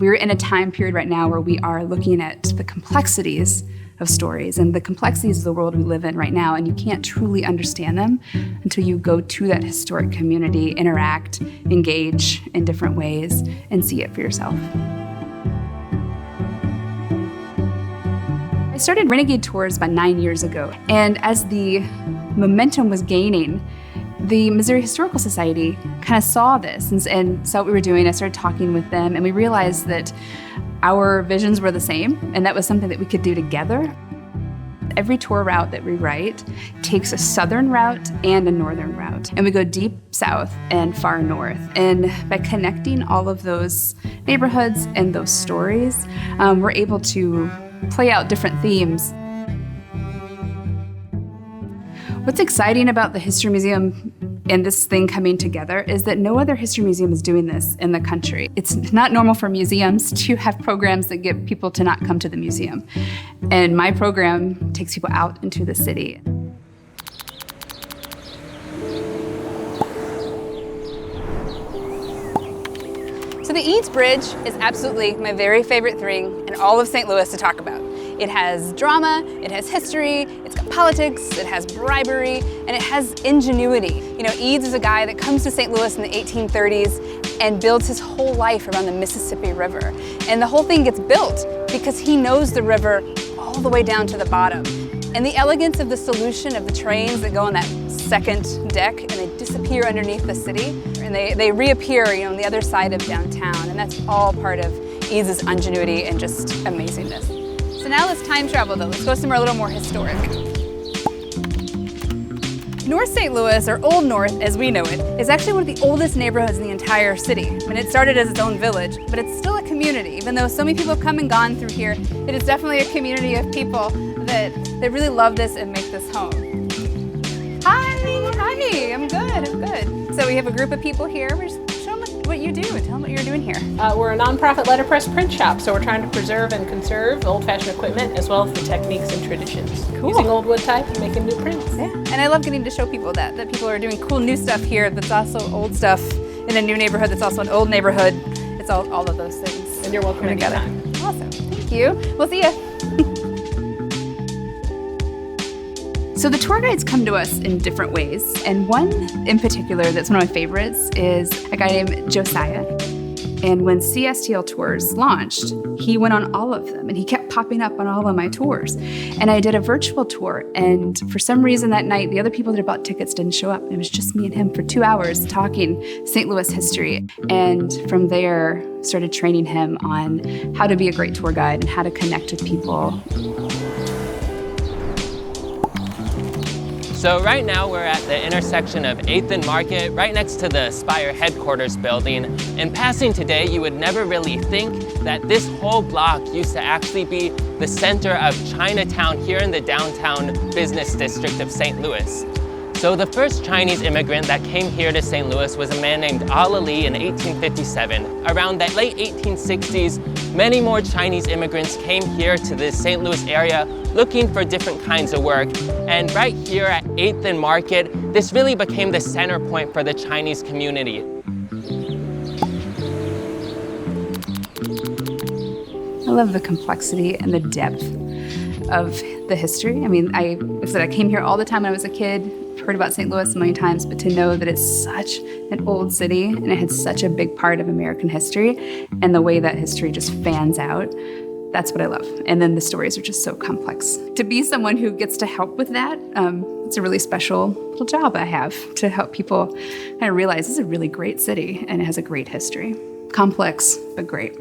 We're in a time period right now where we are looking at the complexities of stories and the complexities of the world we live in right now, and you can't truly understand them until you go to that historic community, interact, engage in different ways, and see it for yourself. I started Renegade Tours about 9 years ago, and as the momentum was gaining, the Missouri Historical Society kind of saw this and saw what we were doing. I started talking with them, and we realized that our visions were the same, and that was something that we could do together. Every tour route that we write takes a southern route and a northern route, and we go deep south and far north. And by connecting all of those neighborhoods and those stories, we're able to play out different themes. What's exciting about the History Museum and this thing coming together is that no other history museum is doing this in the country. It's not normal for museums to have programs that get people to not come to the museum. And my program takes people out into the city. So the Eads Bridge is absolutely my very favorite thing in all of St. Louis to talk about. It has drama, it has history, it's got politics, it has bribery, and it has ingenuity. You know, Eads is a guy that comes to St. Louis in the 1830s and builds his whole life around the Mississippi River. And the whole thing gets built because he knows the river all the way down to the bottom. And the elegance of the solution of the trains that go on that second deck and they disappear underneath the city, and they reappear, you know, on the other side of downtown. And that's all part of Eads' ingenuity and just amazingness. So now let's time travel though. Let's go somewhere a little more historic. North St. Louis, or Old North as we know it, is actually one of the oldest neighborhoods in the entire city. I mean, it started as its own village, but it's still a community. Even though so many people have come and gone through here, it is definitely a community of people that really love this and make this home. Hi, I'm good. So we have a group of people here. We're just show them what you do and tell them what you're doing here. We're a nonprofit letterpress print shop, so we're trying to preserve and conserve old-fashioned equipment as well as the techniques and traditions. Cool. Using old wood type and making new prints. Yeah, and I love getting to show people that people are doing cool new stuff here that's also old stuff in a new neighborhood that's also an old neighborhood. It's all of those things. And you're welcome anytime. Awesome, thank you. We'll see you. So the tour guides come to us in different ways, and one in particular that's one of my favorites is a guy named Josiah. And when CSTL Tours launched, he went on all of them, and he kept popping up on all of my tours. And I did a virtual tour, and for some reason that night, the other people that had bought tickets didn't show up. It was just me and him for 2 hours talking St. Louis history. And from there, started training him on how to be a great tour guide and how to connect with people. So right now we're at the intersection of 8th and Market, right next to the Spire headquarters building. In passing today, you would never really think that this whole block used to actually be the center of Chinatown here in the downtown business district of St. Louis. So the first Chinese immigrant that came here to St. Louis was a man named Ala Lee in 1857. Around the late 1860s, many more Chinese immigrants came here to the St. Louis area looking for different kinds of work. And right here at 8th and Market, this really became the center point for the Chinese community. I love the complexity and the depth of the history. I mean, I came here all the time when I was a kid, heard about St. Louis a million times, but to know that it's such an old city and it had such a big part of American history and the way that history just fans out, that's what I love. And then the stories are just so complex. To be someone who gets to help with that, it's a really special little job I have to help people kind of realize this is a really great city and it has a great history. Complex, but great.